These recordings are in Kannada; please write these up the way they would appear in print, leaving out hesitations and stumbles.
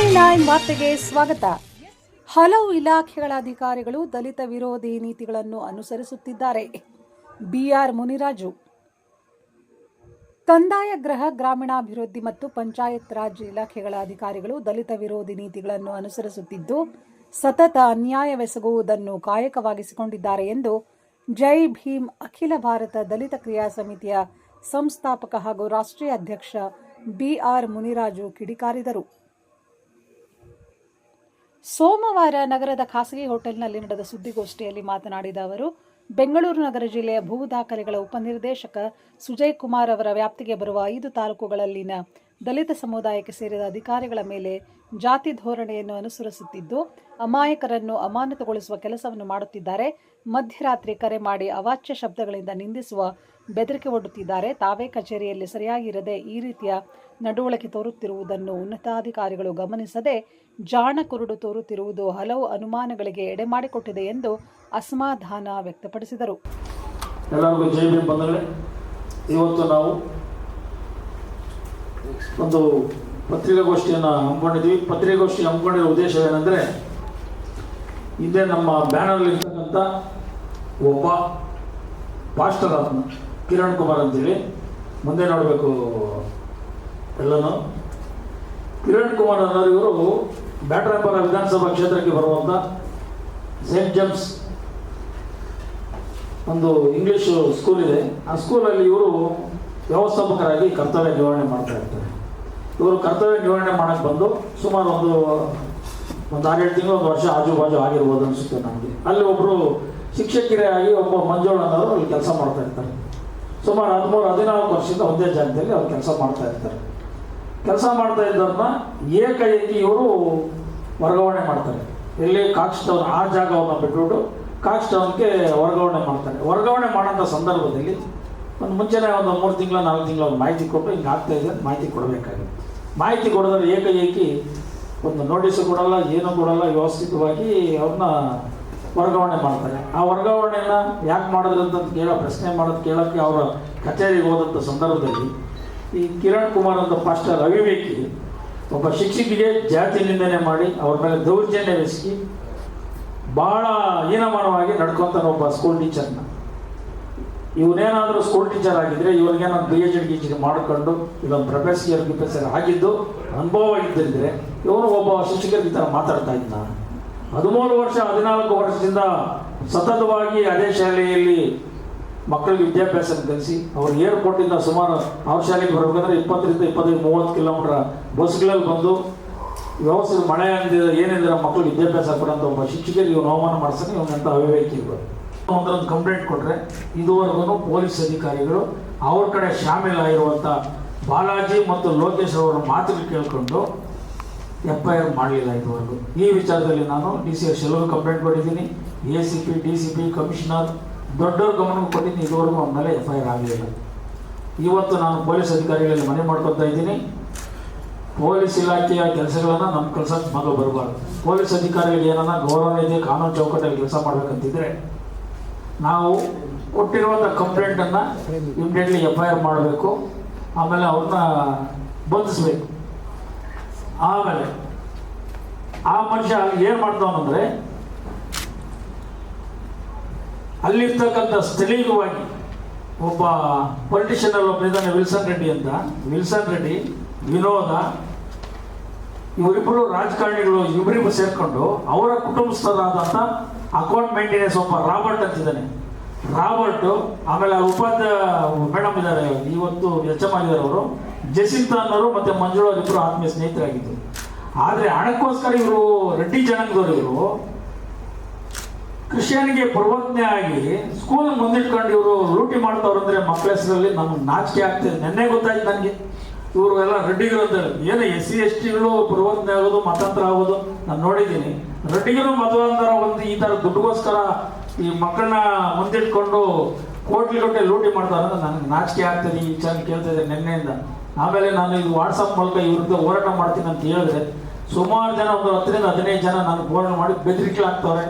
ಟಿವಿ9 ವಾರ್ತೆಗೆ ಸ್ವಾಗತ. ಹಲವು ಇಲಾಖೆಗಳ ಅಧಿಕಾರಿಗಳು ದಲಿತ ವಿರೋಧಿ ನೀತಿಗಳನ್ನು ಅನುಸರಿಸುತ್ತಿದ್ದಾರೆ. ಬಿಆರ್ ಮುನಿರಾಜು. ಕಂದಾಯ, ಗೃಹ, ಗ್ರಾಮೀಣಾಭಿವೃದ್ಧಿ ಮತ್ತು ಪಂಚಾಯತ್ ರಾಜ್ ಇಲಾಖೆಗಳ ಅಧಿಕಾರಿಗಳು ದಲಿತ ವಿರೋಧಿ ನೀತಿಗಳನ್ನು ಅನುಸರಿಸುತ್ತಿದ್ದು ಸತತ ಅನ್ಯಾಯವೆಸಗುವುದನ್ನು ಕಾಯಕವಾಗಿಸಿಕೊಂಡಿದ್ದಾರೆ ಎಂದು ಜೈ ಭೀಮ್ ಅಖಿಲ ಭಾರತ ದಲಿತ ಕ್ರಿಯಾ ಸಮಿತಿಯ ಸಂಸ್ಥಾಪಕ ಹಾಗೂ ರಾಷ್ಟ್ರೀಯ ಅಧ್ಯಕ್ಷ ಬಿಆರ್ ಮುನಿರಾಜು ಕಿಡಿಕಾರಿದರು. ಸೋಮವಾರ ನಗರದ ಖಾಸಗಿ ಹೋಟೆಲ್ನಲ್ಲಿ ನಡೆದ ಸುದ್ದಿಗೋಷ್ಠಿಯಲ್ಲಿ ಮಾತನಾಡಿದ ಅವರು, ಬೆಂಗಳೂರು ನಗರ ಜಿಲ್ಲೆಯ ಭೂ ದಾಖಲೆಗಳ ಉಪನಿರ್ದೇಶಕ ಸುಜಯ್ ಕುಮಾರ್ ಅವರ ವ್ಯಾಪ್ತಿಗೆ ಬರುವ 5 ತಾಲೂಕುಗಳಲ್ಲಿನ ದಲಿತ ಸಮುದಾಯಕ್ಕೆ ಸೇರಿದ ಅಧಿಕಾರಿಗಳ ಮೇಲೆ ಜಾತಿ ಧೋರಣೆಯನ್ನು ಅನುಸರಿಸುತ್ತಿದ್ದು ಅಮಾಯಕರನ್ನು ಅಮಾನತುಗೊಳಿಸುವ ಕೆಲಸವನ್ನು ಮಾಡುತ್ತಿದ್ದಾರೆ. ಮಧ್ಯರಾತ್ರಿ ಕರೆ ಮಾಡಿ ಅವಾಚ್ಯ ಶಬ್ದಗಳಿಂದ ನಿಂದಿಸುವ ಬೆದರಿಕೆ ಒಡ್ಡುತ್ತಿದ್ದಾರೆ. ತಾವೇ ಕಚೇರಿಯಲ್ಲಿ ಸರಿಯಾಗಿರದೆ ಈ ರೀತಿಯ ನಡವಳಿಕೆ ತೋರುತ್ತಿರುವುದನ್ನು ಉನ್ನತಾಧಿಕಾರಿಗಳು ಗಮನಿಸದೆ ಜಾಣ ಕುರುಡು ತೋರುತ್ತಿರುವುದು ಹಲವು ಅನುಮಾನಗಳಿಗೆ ಎಡೆಮಾಡಿಕೊಟ್ಟಿದೆ ಎಂದು ಅಸಮಾಧಾನ ವ್ಯಕ್ತಪಡಿಸಿದರು. ಎಲ್ಲರಿಗೂ ಜೈ ಭೀಮ್ ಬಂಧುಗಳೇ, ಇವತ್ತು ನಾವು ಒಂದು ಪತ್ರಿಕಾಗೋಷ್ಠಿಯನ್ನು ಹಮ್ಮಿಕೊಂಡಿದ್ವಿ. ಪತ್ರಿಕಾಗೋಷ್ಠಿ ಹಮ್ಮಿಕೊಂಡಿರೋ ಉದ್ದೇಶ ಏನಂದರೆ, ಇದೇ ನಮ್ಮ ಬ್ಯಾನರ್ಲಿ ಇರ್ತಕ್ಕಂಥ ಒಬ್ಬ ಪಾಸ್ಟರ್ ಆತ್ಮ ಕಿರಣ್ ಕುಮಾರ್ ಅಂತೇಳಿ, ಮುಂದೆ ನೋಡಬೇಕು ಎಲ್ಲನೂ. ಕಿರಣ್ ಕುಮಾರ್ ಅನ್ನೋರು ಇವರು ಬ್ಯಾಟರಾಯನಪುರ ವಿಧಾನಸಭಾ ಕ್ಷೇತ್ರಕ್ಕೆ ಬರುವಂಥ ಸೇಂಟ್ ಜೇಮ್ಸ್ ಒಂದು ಇಂಗ್ಲೀಷ್ ಸ್ಕೂಲ್ ಇದೆ. ಆ ಸ್ಕೂಲಲ್ಲಿ ಇವರು ವ್ಯವಸ್ಥಾಪಕರಾಗಿ ಕರ್ತವ್ಯ ನಿರ್ವಹಣೆ ಮಾಡ್ತಾ ಇರ್ತಾರೆ. ಇವರು ಕರ್ತವ್ಯ ನಿರ್ವಹಣೆ ಮಾಡೋಕ್ಕೆ ಬಂದು ಸುಮಾರು ಒಂದು 6-7 ತಿಂಗಳು, 1 ವರ್ಷ ಆಜುಬಾಜು ಆಗಿರ್ಬೋದು ಅನಿಸುತ್ತೆ ನಮಗೆ. ಅಲ್ಲಿ ಒಬ್ಬರು ಶಿಕ್ಷಕಿಯಾಗಿ ಒಬ್ಬ ಮಂಜುಳಾ ಅನ್ನೋರು ಅಲ್ಲಿ ಕೆಲಸ ಮಾಡ್ತಾ ಇರ್ತಾರೆ. ಸುಮಾರು 13-14 ವರ್ಷದಿಂದ ಒಂದೇ ಜಾಗದಲ್ಲಿ ಅವ್ರು ಕೆಲಸ ಮಾಡ್ತಾ ಇರ್ತಾರೆ. ಕೆಲಸ ಮಾಡ್ತಾ ಇದ್ದವ್ರನ್ನ ಏಕಾಏಕಿ ಇವರು ವರ್ಗಾವಣೆ ಮಾಡ್ತಾರೆ. ಎಲ್ಲಿ ಕಾಕ್ಸ್ ಟೌನ್ ಆ ಜಾಗವನ್ನು ಬಿಟ್ಬಿಟ್ಟು ಕಾಕ್ಸ್ ಟೌನ್ಗೆ ವರ್ಗಾವಣೆ ಮಾಡ್ತಾರೆ. ವರ್ಗಾವಣೆ ಮಾಡೋಂಥ ಸಂದರ್ಭದಲ್ಲಿ ಒಂದು ಮುಂಚೆನೇ ಒಂದು 3 ತಿಂಗಳು 4 ತಿಂಗಳು ಒಂದು ಮಾಹಿತಿ ಕೊಟ್ಟು ಹಿಂಗೆ ಆಗ್ತಾ ಇದೆ ಅಂತ ಮಾಹಿತಿ ಕೊಡಬೇಕಾಗುತ್ತೆ. ಮಾಹಿತಿ ಕೊಡೋದ್ರೆ ಏಕಾಏಕಿ ಒಂದು ನೋಟಿಸು ಕೊಡಲ್ಲ, ಏನೂ ಕೊಡಲ್ಲ, ವ್ಯವಸ್ಥಿತವಾಗಿ ಅವ್ರನ್ನ ವರ್ಗಾವಣೆ ಮಾಡ್ತಾರೆ. ಆ ವರ್ಗಾವಣೆನ ಯಾಕೆ ಮಾಡಿದ್ರು ಅಂತ ಪ್ರಶ್ನೆ ಕೇಳೋಕ್ಕೆ ಅವರ ಕಚೇರಿಗೆ ಹೋದಂಥ ಸಂದರ್ಭದಲ್ಲಿ ಈ ಕಿರಣ್ ಕುಮಾರ್ ಅಂತ ಪಾಸ್ಟರ್ ಅವಿವೇಕಿ ಒಬ್ಬ ಶಿಕ್ಷಕಿಗೆ ಜಾತಿ ನಿಂದನೆ ಮಾಡಿ ಅವ್ರ ಮೇಲೆ ದೌರ್ಜನ್ಯವೆಸಗಿ ಭಾಳ ಹೀನಮಾನವಾಗಿ ನಡ್ಕೊತಾನೆ ಒಬ್ಬ ಸ್ಕೂಲ್ ಟೀಚರ್ನ. ಇವನೇನಾದರೂ ಸ್ಕೂಲ್ ಟೀಚರ್ ಆಗಿದ್ದರೆ ಇವ್ರಿಗೇನಾದ್ರು PhD ಮಾಡಿಕೊಂಡು ಇಲ್ಲೊಂದು ಪ್ರೊಫೆಸರ್ ಆಗಿದ್ದು ಅನುಭವ ಇದ್ದಿದ್ರೆ ಇವನು ಒಬ್ಬ ಶಿಕ್ಷಕರಿಗೆ ಈ ಥರ ಮಾತಾಡ್ತಾ ಇದ್ದ. 13 ವರ್ಷ 14 ವರ್ಷದಿಂದ ಸತತವಾಗಿ ಅದೇ ಶಾಲೆಯಲ್ಲಿ ಮಕ್ಕಳಿಗೆ ವಿದ್ಯಾಭ್ಯಾಸ ಕಲಿಸಿ ಅವ್ರು ಏರ್ಪೋರ್ಟಿಂದ ಸುಮಾರು ಅವ್ರ ಶಾಲೆಗೆ ಬರಬೇಕಂದ್ರೆ 20-25-30 ಕಿಲೋಮೀಟರ್ ಬಸ್ಗಳಲ್ಲಿ ಬಂದು ವ್ಯವಸ್ಥೆ ಮಳೆ ಏನಿದ್ರೆ ಮಕ್ಕಳು ವಿದ್ಯಾಭ್ಯಾಸ ಕೊಡೋಂಥ ಒಬ್ಬ ಶಿಕ್ಷಕರಿಗೆ ಇವನು ಅವಮಾನ ಮಾಡಿಸ್ತಾನೆ. ಇವನಂತ ಅವಿವೇಕಿಗಳು ಒಂದೊಂದು ಕಂಪ್ಲೇಂಟ್ ಕೊಟ್ಟರೆ ಇದುವರೆಗೂ ಪೊಲೀಸ್ ಅಧಿಕಾರಿಗಳು ಅವ್ರ ಕಡೆ ಶಾಮೀಲಾಗಿರುವಂಥ ಬಾಲಾಜಿ ಮತ್ತು ಲೋಕೇಶ್ ಅವರ ಮಾತುಗಳು ಕೇಳಿಕೊಂಡು FIR ಮಾಡಲಿಲ್ಲ ಇದುವರೆಗೂ. ಈ ವಿಚಾರದಲ್ಲಿ ನಾನು DC ಶೆಲವು ಕಂಪ್ಲೇಂಟ್ ಕೊಟ್ಟಿದ್ದೀನಿ. ACP, DCP, ಕಮಿಷನರ್ ದೊಡ್ಡವ್ರ ಗಮನಕ್ಕೆ ಕೊಟ್ಟಿದ್ದೀನಿ. ಇದುವರೆಗೂ ಅವನ ಮೇಲೆ FIR ಆಗಲಿಲ್ಲ. ಇವತ್ತು ನಾನು ಪೊಲೀಸ್ ಅಧಿಕಾರಿಗಳಲ್ಲಿ ಮನವಿ ಮಾಡ್ಕೊತಾ ಇದ್ದೀನಿ, ಪೊಲೀಸ್ ಇಲಾಖೆಯ ಕೆಲಸಗಳನ್ನು ನಮ್ಮ ಕೆಲಸಕ್ಕೆ ಮೊದಲು ಬರಬಾರ್ದು. ಪೊಲೀಸ್ ಅಧಿಕಾರಿಗಳಿಗೆ ಏನನ್ನ ಗೌರವ ಇದೆ, ಕಾನೂನು ಚೌಕಟ್ಟಲ್ಲಿ ಕೆಲಸ ಮಾಡಬೇಕಂತಿದ್ರೆ ನಾವು ಕೊಟ್ಟಿರುವಂಥ ಕಂಪ್ಲೇಂಟನ್ನು ಇಮಿಡಿಯೇಟ್ಲಿ FIR ಮಾಡಬೇಕು. ಆಮೇಲೆ ಅವ್ರನ್ನ ಬಂಧಿಸಬೇಕು. ಆಮೇಲೆ ಆ ಮನುಷ್ಯ ಏನು ಮಾಡ್ತಾವನಂದರೆ ಅಲ್ಲಿರ್ತಕ್ಕಂಥ ಸ್ಥಳೀಯವಾಗಿ ಒಬ್ಬ ಪೊಲಿಟಿಷಿಯನ್ ಒಬ್ಬ ಇದ್ದಾನೆ, ವಿಲ್ಸನ್ ರೆಡ್ಡಿ ಅಂತ. ವಿಲ್ಸನ್ ರೆಡ್ಡಿ, ವಿನೋದ, ಇವರಿಬ್ಬರು ರಾಜಕಾರಣಿಗಳು ಇವರಿಬ್ಬರು ಸೇರಿಕೊಂಡು ಅವರ ಕುಟುಂಬಸ್ಥರಾದಂಥ ಅಕೌಂಟ್ ಮೇಂಟೆನೆನ್ಸ್ ಒಬ್ಬ ರಾಬರ್ಟ್ ಅಂತಿದ್ದಾನೆ. ರಾಬರ್ಟು, ಆಮೇಲೆ ಮೇಡಮ್ ಇದ್ದಾರೆ, ಇವತ್ತು HM ಆಗಿದ್ದಾರೆ ಅವರು, ಜಸಿಂತಾ ಅನ್ನೋರು ಮತ್ತು ಮಂಜುಳಾ ಇಬ್ಬರು ಆತ್ಮೀಯ ಸ್ನೇಹಿತರಾಗಿದ್ದರು. ಆದರೆ ಹಣಕ್ಕೋಸ್ಕರ ಇವರು ರೆಡ್ಡಿ ಜನಾಂಗದವರು ಇವರು ಕ್ರಿಶ್ಚಿಯನ್ಗೆ ಪ್ರವರ್ತನೆ ಆಗಿ ಸ್ಕೂಲ್ ಮುಂದಿಟ್ಕೊಂಡು ಇವರು ಲೂಟಿ ಮಾಡ್ತಾವ್ರು ಅಂದರೆ ಮಕ್ಕಳ ಹೆಸರಲ್ಲಿ ನಮ್ಗೆ ನಾಚಿಕೆ ಆಗ್ತದೆ. ನೆನ್ನೆ ಗೊತ್ತಾಯ್ತು ನನಗೆ, ಇವರು ಎಲ್ಲ ರೆಡ್ಡಿಗರು ಅಂತ ಏನು SC STಗಳು ಪ್ರವರ್ತನೆ ಆಗೋದು, ಮತಾಂತರ ಆಗೋದು ನಾನು ನೋಡಿದ್ದೀನಿ. ರೆಡ್ಡಿಗರು ಮತಾಂತರ ಒಂದು ಈ ಥರ ದುಡ್ಡುಗೋಸ್ಕರ ಈ ಮಕ್ಕಳನ್ನ ಮುಂದಿಟ್ಕೊಂಡು ಕೋಟ್ಲಿಗಟ್ಟೆ ಲೂಟಿ ಮಾಡ್ತಾರೆ ಅಂದ್ರೆ ನನಗೆ ನಾಚಿಕೆ ಆಗ್ತದೆ. ಈ ವಿಚಾರ ಕೇಳ್ತಾ ಇದ್ದೆ ನಿನ್ನೆಯಿಂದ. ಆಮೇಲೆ ನಾನು ಇದು ವಾಟ್ಸಪ್ ಮೂಲಕ ಇವ್ರದ್ದು ಹೋರಾಟ ಮಾಡ್ತೀನಿ ಅಂತ ಹೇಳಿದ್ರೆ ಸುಮಾರು ಜನ ಒಂದು 10-15 ಜನ ನಾನು ಫೋನ್ ಮಾಡಿ ಬೆದರಿಕೆ ಆಗ್ತವ್ರೆ.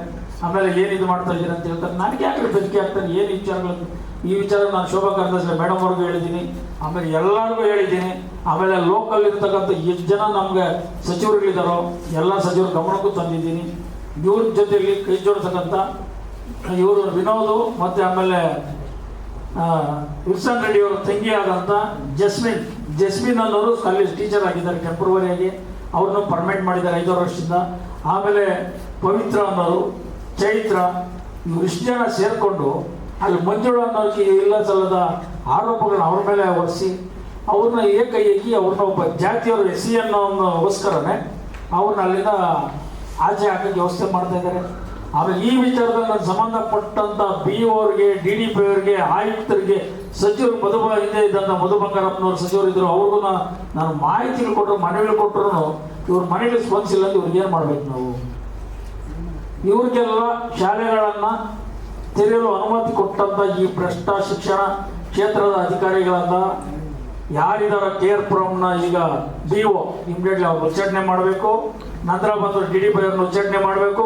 ಆಮೇಲೆ ಏನಿದು ಮಾಡ್ತಾ ಇದ್ದೀರಿ ಅಂತ ಹೇಳ್ತಾರೆ. ನನಗೆ ಯಾಕೆ ಬೆದರಿಕೆ ಆಗ್ತಾರೆ, ಏನು ವಿಚಾರಗಳನ್ನು ಈ ವಿಚಾರ ನಾನು ಶೋಭಾ ಕರಂದ್ಲಾಜೆ ಮೇಡಮ್ ಅವ್ರಿಗೂ ಹೇಳಿದ್ದೀನಿ, ಆಮೇಲೆ ಎಲ್ಲರಿಗೂ ಹೇಳಿದ್ದೀನಿ. ಆಮೇಲೆ ಲೋಕಲ್ ಇರ್ತಕ್ಕಂಥ ಎಷ್ಟು ಜನ ನಮಗೆ ಸಚಿವರುಗಳಿದ್ದಾರೋ ಎಲ್ಲ ಸಚಿವರು ಗಮನಕ್ಕೂ ತಂದಿದ್ದೀನಿ. ಇವ್ರ ಜೊತೆಯಲ್ಲಿ ಕೈ ಜೋಡಿಸಕ್ಕಂಥ ಇವರು ವಿನೋದು ಮತ್ತು ಆಮೇಲೆ ವಿಲ್ಸನ್ ರೆಡ್ಡಿ ಅವರ ತಂಗಿ ಆದಂಥ ಜಸ್ಮಿನ್ ಅನ್ನೋರು ಕಾಲೇಜ್ ಟೀಚರ್ ಆಗಿದ್ದಾರೆ ಟೆಂಪ್ರವರಿಯಾಗಿ, ಅವ್ರನ್ನೂ ಪರ್ಮನೆಂಟ್ ಮಾಡಿದ್ದಾರೆ 5 ವರ್ಷದಿಂದ. ಆಮೇಲೆ ಪವಿತ್ರ ಅನ್ನೋರು, ಚೈತ್ರ, ಇಷ್ಟು ಜನ ಸೇರಿಕೊಂಡು ಅಲ್ಲಿ ಮಂಜುಳ ಅನ್ನೋರಿಗೆ ಇಲ್ಲ ಸಲ್ಲದ ಆರೋಪಗಳನ್ನ ಅವ್ರ ಮೇಲೆ ಹೊರಿಸಿ ಅವ್ರನ್ನ ಏಕೈಕಿ ಅವ್ರನ್ನ ಒಬ್ಬ ಜಾತಿಯವರು SC ಅನ್ನೋಗೋಸ್ಕರನೇ ಅವ್ರನ್ನ ಅಲ್ಲಿಂದ ಆಚೆ ಹಾಕಕ್ಕೆ ವ್ಯವಸ್ಥೆ ಮಾಡ್ತಾ ಇದ್ದಾರೆ. ಆಮೇಲೆ ಈ ವಿಚಾರದಲ್ಲಿ ನಾನು ಸಂಬಂಧಪಟ್ಟಂಥ BO ಅವ್ರಿಗೆ, DDP ಅವರಿಗೆ, ಆಯುಕ್ತರಿಗೆ, ಸಚಿವರು ಹಿಂದೆ ಇದ್ದಂಥ ಮಧು ಬಂಗಾರಪ್ಪನವ್ರು ಸಚಿವರು ಇದ್ರು, ಅವ್ರಿಗೂ ನಾನು ಮಾಹಿತಿಗಳು ಕೊಟ್ಟರು, ಮನವಿಗಳು ಕೊಟ್ಟರು ಇವ್ರ ಮನೆಗೆ ಸ್ಪಂದಿಸಿಲ್ಲ ಅಂತ ಇವ್ರಿಗೆ ಏನು ಮಾಡ್ಬೇಕು ನಾವು? ಇವ್ರಿಗೆಲ್ಲ ಶಾಲೆಗಳನ್ನು ತೆರೆಯಲು ಅನುಮತಿ ಕೊಟ್ಟಂಥ ಈ ಭ್ರಷ್ಟ ಶಿಕ್ಷಣ ಕ್ಷೇತ್ರದ ಅಧಿಕಾರಿಗಳನ್ನ ಯಾರಿದಾರ KR-ಪುರಂನ ಈಗ BO ಇಮಿಡಿಯೇಟ್ಲಿ ಅವ್ರು ಉಚ್ಚಾಟನೆ ಮಾಡಬೇಕು. ನಂತರ ಬಂದು DDP ಅವ್ರನ್ನ ಉಚ್ಚಾಟನೆ ಮಾಡಬೇಕು.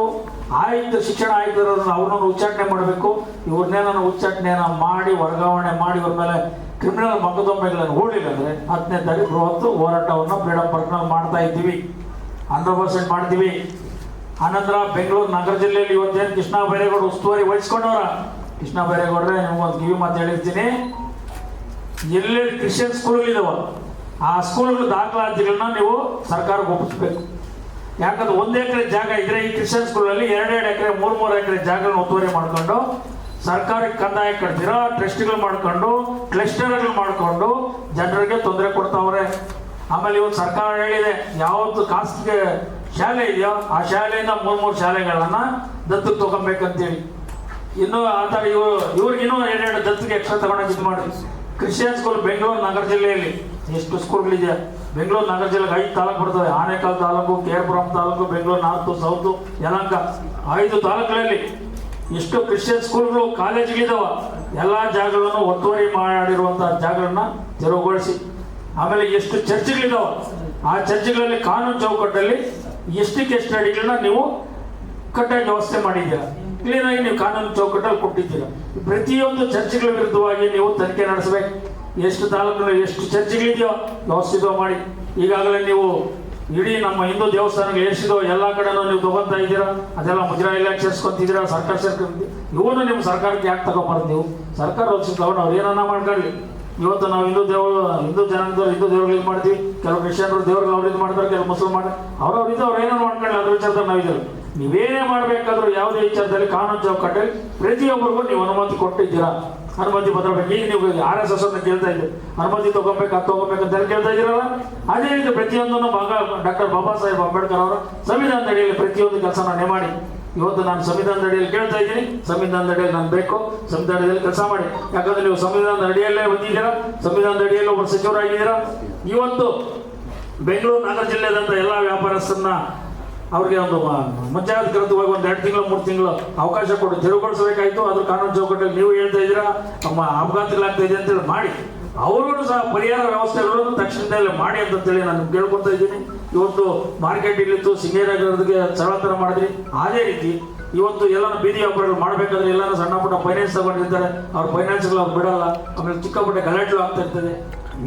ಶಿಕ್ಷಣ ಆಯುಕ್ತರನ್ನ ಅವ್ರನ್ನ ಉಚ್ಚಾಟನೆ ಮಾಡಬೇಕು. ಇವ್ರನ್ನೇನ ಉಚ್ಚಾಟನೆಯನ್ನ ಮಾಡಿ ವರ್ಗಾವಣೆ ಮಾಡಿ ಇವ್ರ ಮೇಲೆ ಕ್ರಿಮಿನಲ್ ಮೊಕದ್ದಮೆಗಳನ್ನು ಹೂಡಿಲ್ಲ ಅಂದರೆ 10ನೇ ತಾರೀಕು ಬೃಹತ್ ಹೋರಾಟವನ್ನು ಫ್ರೀಡಂ ಪಾರ್ಕ್ನಲ್ಲಿ ಮಾಡ್ತಾ ಇದ್ದೀವಿ, 100% ಮಾಡ್ತೀವಿ. ಆನಂತರ ಬೆಂಗಳೂರು ನಗರ ಜಿಲ್ಲೆಯಲ್ಲಿ ಇವತ್ತೇನು ಕೃಷ್ಣ ಬೈರೇಗೌಡ ಉಸ್ತುವಾರಿ ವಹಿಸ್ಕೊಂಡವ್ರ, ಕೃಷ್ಣ ಬೈರೇಗೌಡ್ರೆ ನಿಮ್ಗೊಂದು ಕಿವಿ ಮಾತು ಹೇಳಿರ್ತೀನಿ, ಎಲ್ಲೆಲ್ಲಿ ಕ್ರಿಶ್ಚಿಯನ್ ಸ್ಕೂಲ್ಗಳಿದಾವ ಆ ಸ್ಕೂಲ್ಗಳ ದಾಖಲಾತಿಗಳನ್ನ ನೀವು ಸರ್ಕಾರಕ್ಕೆ ಒಪ್ಪಿಸ್ಬೇಕು. ಯಾಕಂದ್ರೆ 1 ಎಕರೆ ಜಾಗ ಇದ್ರೆ ಈ ಕ್ರಿಶ್ಚಿಯನ್ ಸ್ಕೂಲಲ್ಲಿ 2 ಎಕರೆ 3 ಎಕರೆ ಜಾಗಗಳನ್ನ ಒತ್ತುವರಿ ಮಾಡ್ಕೊಂಡು ಸರ್ಕಾರಕ್ಕೆ ಕಂದಾಯ ಕಟ್ತಿರೋ ಟ್ರಸ್ಟ್ಗಳು ಮಾಡ್ಕೊಂಡು ಕ್ಲಸ್ಟರ್ಗಳು ಮಾಡ್ಕೊಂಡು ಜನರಿಗೆ ತೊಂದರೆ ಕೊಡ್ತಾವ್ರೆ. ಆಮೇಲೆ ಇವತ್ತು ಸರ್ಕಾರ ಹೇಳಿದೆ, ಯಾವತ್ತು ಖಾಸಗಿ ಶಾಲೆ ಇದೆಯೋ ಆ ಶಾಲೆಯಿಂದ 3 ಶಾಲೆಗಳನ್ನ ದತ್ತಕ್ಕೆ ತಗೊಬೇಕಂತೇಳಿ. ಇನ್ನು ಆ ಥರ ಇವ್ರಿಗಿನ್ನೂ 2 ದತ್ತಿಗೆ ಎಕ್ಸ್ಟ್ರಾ ತಗೊಂಡಾಗ ಇದು ಮಾಡಿ. ಕ್ರಿಶ್ಚಿಯನ್ ಸ್ಕೂಲ್ ಬೆಂಗಳೂರು ನಗರ ಜಿಲ್ಲೆಯಲ್ಲಿ ಎಷ್ಟು ಸ್ಕೂಲ್ಗಳಿದೆ? ಬೆಂಗಳೂರು ನಗರ ಜಿಲ್ಲೆಗೆ 5 ತಾಲೂಕು ಬರ್ತವೆ. ಆನೇಕಲ್ ತಾಲೂಕು, KR-ಪುರಂ ತಾಲೂಕು, ಬೆಂಗಳೂರು ನಾರ್ತ್, ಸೌತ್, ಯಲಹಂಕ 5 ತಾಲೂಕುಗಳಲ್ಲಿ ಎಷ್ಟು ಕ್ರಿಶ್ಚಿಯನ್ ಸ್ಕೂಲ್ಗಳು ಕಾಲೇಜ್ಗಳಿದಾವ. ಎಲ್ಲ ಜಾಗಗಳನ್ನು ಒತ್ತುವರಿ ಮಾಡಿರುವಂತಹ ಜಾಗಗಳನ್ನ ತೆರವುಗೊಳಿಸಿ. ಆಮೇಲೆ ಎಷ್ಟು ಚರ್ಚ್ಗಳಿದಾವ ಆ ಚರ್ಚ್ಗಳಲ್ಲಿ ಕಾನೂನು ಚೌಕಟ್ಟಲ್ಲಿ ಎಷ್ಟಕ್ಕೆ ಎಷ್ಟು ಅಡಿಗಳನ್ನ ನೀವು ಕಟ್ಟಾಗಿ ವ್ಯವಸ್ಥೆ ಮಾಡಿದ್ದೀರಾ, ಕ್ಲೀನಾಗಿ ನೀವು ಕಾನೂನು ಚೌಕಟ್ಟಲ್ಲಿ ಕೊಟ್ಟಿದ್ದೀರಾ. ಪ್ರತಿಯೊಂದು ಚರ್ಚ್ಗಳ ವಿರುದ್ಧವಾಗಿ ನೀವು ತನಿಖೆ ನಡೆಸಬೇಕು. ಎಷ್ಟು ತಾಲೂಕುಗಳು ಎಷ್ಟು ಚರ್ಚ್ಗಳಿದೆಯೋ ವ್ಯವಸ್ಥಿತ ಮಾಡಿ. ಈಗಾಗಲೇ ನೀವು ಇಡೀ ನಮ್ಮ ಹಿಂದೂ ದೇವಸ್ಥಾನಗಳು ಎಷ್ಟಿದೋ ಎಲ್ಲ ಕಡೆನೂ ನೀವು ತಗೊತಾ ಇದ್ದೀರಾ, ಅದೆಲ್ಲ ಮುಜರಾಯಿ ಇಲಾಖೆ ಸೇರಿಸ್ಕೊಂತಿದ್ದೀರಾ. ಸರ್ಕಾರ ಇವನು ನಿಮ್ಮ ಸರ್ಕಾರಕ್ಕೆ ಯಾಕೆ ತಗೊಂಬಾರ್ದು? ನೀವು ಸರ್ಕಾರ ತಗೊಂಡು ಅವ್ರು ಏನನ್ನ ಮಾಡ್ಕೊಳ್ಳಿ. ಇವತ್ತು ನಾವು ಹಿಂದೂ ಜನಾಂಗದವ್ರು ಹಿಂದೂ ದೇವ್ರಿಗೆ ಇದು ಮಾಡ್ತೀವಿ, ಕೆಲವು ಕ್ರಿಶ್ಚಿಯನ್ರು ದೇವ್ರಿಗೆ ಅವ್ರು ಇದು ಮಾಡ್ತಾರೆ, ಕೆಲವು ಮುಸಲ್ಮಾನ ಅವ್ರು ಇದು ಅವ್ರು ಏನೇನು ಮಾಡ್ಕೊಳ್ಳಿ. ಅದ್ರ ವಿಚಾರದಲ್ಲಿ ನಾವಿದ್ದೀವಿ. ನೀವೇನೇ ಮಾಡಬೇಕಾದ್ರೂ ಯಾವುದೇ ವಿಚಾರದಲ್ಲಿ ಕಾನೂನು ಚೌಕಟ್ಟಲ್ಲಿ ಪ್ರತಿಯೊಬ್ಬರಿಗೂ ನೀವು ಅನುಮತಿ ಕೊಟ್ಟಿದ್ದೀರಾ, ಅನುಮತಿ ಬದಲಬೇಕು. ಈಗ ನೀವು RSS ಅನ್ನು ಕೇಳ್ತಾ ಇದ್ದೀವಿ, ಅನುಮತಿ ತಗೋಬೇಕು ಅದು ತಗೋಬೇಕಂತ ಕೇಳ್ತಾ ಇದ್ದೀರಲ್ಲ. ಅದೇ ರೀತಿ ಪ್ರತಿಯೊಂದನ್ನು ಡಾಕ್ಟರ್ ಬಾಬಾ ಸಾಹೇಬ್ ಅಂಬೇಡ್ಕರ್ ಅವರ ಸಂವಿಧಾನದ ಅಡಿಯಲ್ಲಿ ಪ್ರತಿಯೊಂದು ಕೆಲಸನೇ ಮಾಡಿ. ಇವತ್ತು ನಾನು ಸಂವಿಧಾನದ ಅಡಿಯಲ್ಲಿ ಕೇಳ್ತಾ ಇದ್ದೀನಿ, ಸಂವಿಧಾನದ ಅಡಿಯಲ್ಲಿ ನಾನು ಬೇಕು, ಸಂವಿಧಾನದ ಅಡಿಯಲ್ಲಿ ಕೆಲಸ ಮಾಡಿ. ಯಾಕಂದ್ರೆ ನೀವು ಸಂವಿಧಾನದ ಅಡಿಯಲ್ಲೇ ಬಂದಿದ್ದೀರಾ, ಸಂವಿಧಾನದ ಅಡಿಯಲ್ಲಿ ಒಬ್ಬರು ಸಚಿವರಾಗಿದ್ದೀರಾ. ಇವತ್ತು ಬೆಂಗಳೂರು ನಗರ ಜಿಲ್ಲೆದಂತ ಎಲ್ಲ ವ್ಯಾಪಾರಸ್ಥರನ್ನ ಅವ್ರಿಗೆ ಒಂದು ಮುಂಜಾಗ್ರತವಾಗಿ 1-2 ತಿಂಗಳು 3 ತಿಂಗಳು ಅವಕಾಶ ಕೊಟ್ಟು ತೆರವುಗೊಳಿಸಬೇಕಾಯ್ತು. ಅದ್ರ ಕಾನೂನು ಚೌಕಟ್ಟಲ್ಲಿ ನೀವು ಹೇಳ್ತಾ ಇದ್ದೀರಾ ನಮ್ಮ ಅಪಘಾತಗಳಾಗ್ತಾ ಇದೆ ಅಂತೇಳಿ ಮಾಡಿ. ಅವ್ರಿಗೂ ಸಹ ಪರಿಹಾರ ವ್ಯವಸ್ಥೆಗಳನ್ನು ತಕ್ಷಣದಲ್ಲೇ ಮಾಡಿ ಅಂತೇಳಿ ನಾನು ಕೇಳ್ಕೊತಾ ಇದ್ದೀನಿ. ಇವತ್ತು ಮಾರ್ಕೆಟ್ ಇಲ್ಲಿತ್ತು, ಸಿಂಗೇನಗರಕ್ಕೆ ಸ್ಥಳಾಂತರ ಮಾಡಿದ್ರಿ. ಅದೇ ರೀತಿ ಇವತ್ತು ಎಲ್ಲಾನು ಬೀದಿ ವ್ಯಾಪಾರಗಳು ಮಾಡಬೇಕಾದ್ರೆ ಎಲ್ಲಾನು ಸಣ್ಣ ಪುಟ್ಟ ಫೈನಾನ್ಸ್ ತಗೊಂಡಿರ್ತಾರೆ, ಅವ್ರ ಫೈನಾನ್ಸ್ಗಳು ಅವ್ರು ಬಿಡಲ್ಲ. ಆಮೇಲೆ ಚಿಕ್ಕ ಪುಟ್ಟ ಗಲಾಟೆ ಆಗ್ತಾ ಇರ್ತದೆ.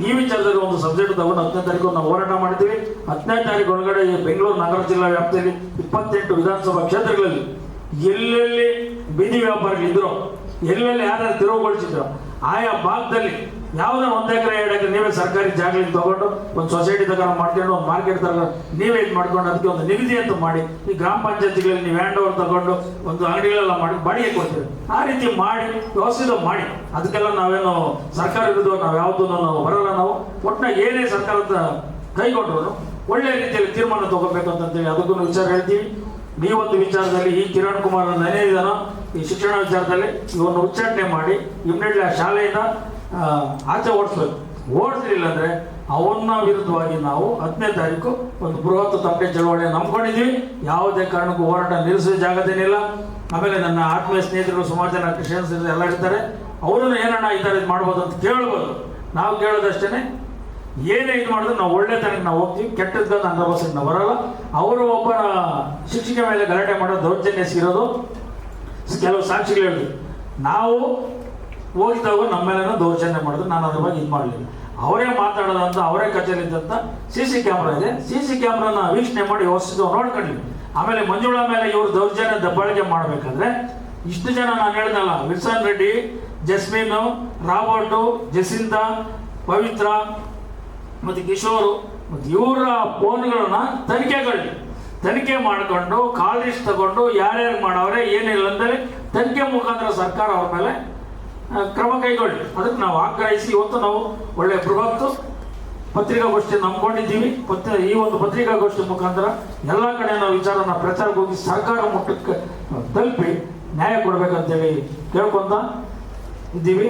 ಈ ವಿಚಾರದಲ್ಲಿ ಒಂದು ಸಬ್ಜೆಕ್ಟ್ ತಗೊಂಡು 10ನೇ ತಾರೀಕು ನಾವು ಹೋರಾಟ ಮಾಡ್ತೀವಿ. 10ನೇ ತಾರೀಕು ಒಳಗಡೆ ಬೆಂಗಳೂರು ನಗರ ಜಿಲ್ಲಾ ವ್ಯಾಪ್ತಿಯಲ್ಲಿ 28 ವಿಧಾನಸಭಾ ಕ್ಷೇತ್ರಗಳಲ್ಲಿ ಎಲ್ಲೆಲ್ಲಿ ಬೀದಿ ವ್ಯಾಪಾರಿಗಳಿದ್ರು, ಎಲ್ಲೆಲ್ಲಿ ಯಾರು ತೆರವುಗೊಳಿಸಿದ್ರು, ಆಯಾ ಭಾಗದಲ್ಲಿ ಯಾವುದೋ 1 ಎಕರೆ 2 ಎಕರೆ ನೀವೇ ಸರ್ಕಾರಿ ಜಾಗದಲ್ಲಿ ತಗೊಂಡು ಒಂದು ಸೊಸೈಟಿ ತರ ಮಾಡ್ಕೊಂಡು ಒಂದು ಮಾರ್ಕೆಟ್ ತರ ನೀವೇ ಇದು ಮಾಡ್ಕೊಂಡು ಅದಕ್ಕೆ ಒಂದು ನಿಗದಿ ಅಂತ ಮಾಡಿ, ಈ ಗ್ರಾಮ ಪಂಚಾಯತಿಗಳಲ್ಲಿ ನೀವು ಹ್ಯಾಂಡ್ ಓವರ್ ತಗೊಂಡು ಒಂದು ಅಂಗಡಿಗಳೆಲ್ಲ ಮಾಡಿ ಬಾಡಿಗೆ ಕೊಡ್ತೀವಿ. ಆ ರೀತಿ ಮಾಡಿ ವ್ಯವಸ್ಥಿತ ಮಾಡಿ. ಅದಕ್ಕೆಲ್ಲ ನಾವೇನು ಸರ್ಕಾರ ವಿರುದ್ಧ ನಾವು ಯಾವುದೂ ನಾವು ಬರಲ್ಲ. ನಾವು ಒಟ್ಟಿನಾಗ ಏನೇ ಸರ್ಕಾರದ ಕೈಗೊಂಡ್ರು ಒಳ್ಳೆ ರೀತಿಯಲ್ಲಿ ತೀರ್ಮಾನ ತಗೋಬೇಕು ಅಂತೇಳಿ ಅದಕ್ಕೂ ವಿಚಾರ ಹೇಳ್ತೀವಿ. ಈ ಒಂದು ವಿಚಾರದಲ್ಲಿ ಈ ಕಿರಣ್ ಕುಮಾರ್ ಏನಿದಾನೋ ಈ ಶಿಕ್ಷಣ ವಿಚಾರದಲ್ಲಿ ಇವನ್ನ ಉಚ್ಚಾಟನೆ ಮಾಡಿ ಇಮ್ಮಿಡಿಯೇಟ್ಲಿ ಆ ಶಾಲೆಯಿಂದ ಆಚೆ ಓಡಿಸ್ಬೇಕು. ಓಡಿಸ್ಲಿಲ್ಲ ಅಂದ್ರೆ ಅವನ್ನ ವಿರುದ್ಧವಾಗಿ ನಾವು 10ನೇ ತಾರೀಕು ಒಂದು ಬೃಹತ್ ತಪ್ಪೆ ಚಳವಳಿಯನ್ನು ನಂಬ್ಕೊಂಡಿದ್ದೀವಿ. ಯಾವುದೇ ಕಾರಣಕ್ಕೂ ಹೋರಾಟ ನಿಲ್ಲಿಸುವ ಜಾಗದೇನಿಲ್ಲ. ಆಮೇಲೆ ನನ್ನ ಆತ್ಮೀಯ ಸ್ನೇಹಿತರು ಸುಮಾರು ಜನ ಕ್ರಿಶ್ಚಿಯನ್ಸ್ ಎಲ್ಲ ಇರ್ತಾರೆ, ಅವರನ್ನು ಏನಣ್ಣ ಈ ಥರ ಇದು ಮಾಡ್ಬೋದು ಅಂತ ಕೇಳ್ಬೋದು. ನಾವು ಕೇಳೋದಷ್ಟೇ, ಏನೇ ಇದು ಮಾಡಿದ್ರೆ ನಾವು ಒಳ್ಳೆತನಕ್ಕೆ ನಾವು ಹೋಗ್ತೀವಿ, ಕೆಟ್ಟದ್ದು 100% ನಾವು ಬರಲ್ಲ. ಅವರು ಒಬ್ಬ ಶಿಕ್ಷಕ ಮೇಲೆ ಗಲಾಟೆ ಮಾಡೋ ದೌರ್ಜನ್ಯ ಸಿಗೋದು ಕೆಲವು ಸಾಕ್ಷಿಗಳು ಹೇಳಿದ್ವಿ. ನಾವು ಹೋಗಿದ್ದಾಗ ನಮ್ಮ ಮೇಲೆ ದೌರ್ಜನ್ಯ ಮಾಡಿದ್ರು. ನಾನು ಅದ್ರ ಬಗ್ಗೆ ಇದು ಮಾಡಲಿಲ್ಲ. ಅವರೇ ಮಾತಾಡೋದಂತ, ಅವರೇ ಕಚೇರಿದ್ದಂತ CC ಕ್ಯಾಮ್ರಾ ಇದೆ. CC ಕ್ಯಾಮ್ರಾನ ವೀಕ್ಷಣೆ ಮಾಡಿ ವ್ಯವಸ್ಥಿತ ನೋಡ್ಕೊಳ್ಳಿ. ಆಮೇಲೆ ಮಂಜುಳಾ ಮೇಲೆ ಇವರು ದೌರ್ಜನ್ಯ ದಬ್ಬಾಳಿಕೆ ಮಾಡಬೇಕಾದ್ರೆ ಇಷ್ಟು ಜನ ನಾನು ಹೇಳಿದ್ನಲ್ಲ, ವಿಲ್ಸನ್ ರೆಡ್ಡಿ, ಜಸ್ಮಿನ್, ರಾಬರ್ಟು, ಜಸಿಂತಾ, ಪವಿತ್ರ ಮತ್ತು ಕಿಶೋರು ಮತ್ತು ಇವರ ಫೋನ್ಗಳನ್ನ ತನಿಖೆ ಮಾಡಿಕೊಂಡು ಕಾಲ್ ಲಿಸ್ಟ್ ತಗೊಂಡು ಯಾರ್ಯಾರು ಮಾಡವ್ರೆ ಏನಿಲ್ಲ ಅಂತೇಳಿ ತನಿಖೆ ಮುಖಾಂತರ ಸರ್ಕಾರ ಅವ್ರ ಮೇಲೆ ಕ್ರಮ ಕೈಗೊಳ್ಳಿ. ಅದಕ್ಕೆ ನಾವು ಆಗ್ರಹಿಸಿ ಇವತ್ತು ನಾವು ಒಳ್ಳೆಯ ಬೃಹತ್ ಪತ್ರಿಕಾಗೋಷ್ಠಿ ನಂಬ್ಕೊಂಡಿದ್ದೀವಿ. ಈ ಒಂದು ಪತ್ರಿಕಾಗೋಷ್ಠಿ ಮುಖಾಂತರ ಎಲ್ಲ ಕಡೆ ನಾವು ವಿಚಾರನ ಪ್ರಚಾರಕ್ಕೆ ಹೋಗಿ ಸರ್ಕಾರ ಮಟ್ಟಕ್ಕೆ ತಲುಪಿ ನ್ಯಾಯ ಕೊಡಬೇಕಂತೇಳಿ ಕೇಳ್ಕೊಂತ ಇದ್ದೀವಿ.